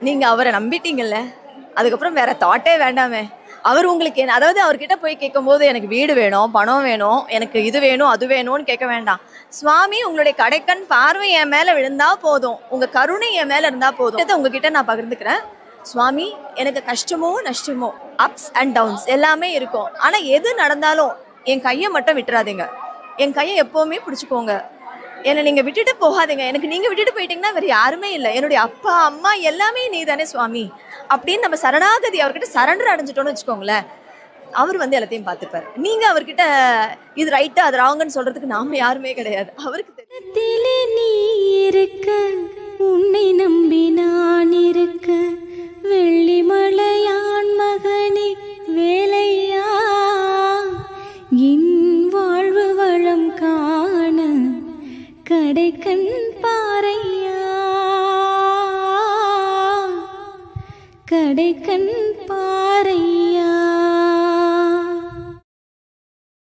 நீங்க அவரை நம்பிட்டீங்கல்ல, அதுக்கப்புறம் வேற தாட்டே வேண்டாமே. அவர் உங்களுக்கு என்ன, அதாவது அவர்கிட்ட போய் கேட்கும்போது எனக்கு வீடு வேணும், பணம் வேணும், எனக்கு இது வேணும், அது வேணும்னு கேட்க வேண்டாம். சுவாமி உங்களுடைய கடைக்கண் பார்வை என் மேல விழுந்தா போதும், உங்க கருணை என் மேல இருந்தா போதும். இதை உங்ககிட்ட நான் பகிர்ந்துக்கிறேன். சுவாமி, எனக்கு கஷ்டமோ நஷ்டமோ, அப்ஸ் அண்ட் டவுன்ஸ் எல்லாமே இருக்கும். ஆனா எது நடந்தாலும் என் கையை மட்டும் விட்டுறாதீங்க. என் கையை எப்பவுமே பிடிச்சுக்கோங்க. என்னை நீங்க விட்டுட்டு போகாதீங்க. எனக்கு நீங்க விட்டுட்டு போயிட்டீங்கன்னா வேற யாருமே இல்லை. என்னுடைய அப்பா அம்மா எல்லாமே நீ தானே சுவாமி அப்படின்னு நம்ம சரணாகதி அவர்கிட்ட சரண்டர் அடைஞ்சிட்டோம்னு வச்சுக்கோங்களேன். அவர் வந்து எல்லாத்தையும் பார்த்துப்பாரு. நீங்க அவர்கிட்ட இது ரைட்டு அது ராங்குன்னு சொல்றதுக்கு நாம யாருமே கிடையாது. அவருக்கு தெரியும். நீ இருக்க, உன்னை நம்பி நான் இருக்க, வெள்ளிமலையான் மகனே வேலையா, என் வாழ்வு வளம் காண கடைக்கண் பாறையா, கடைக்கண் பா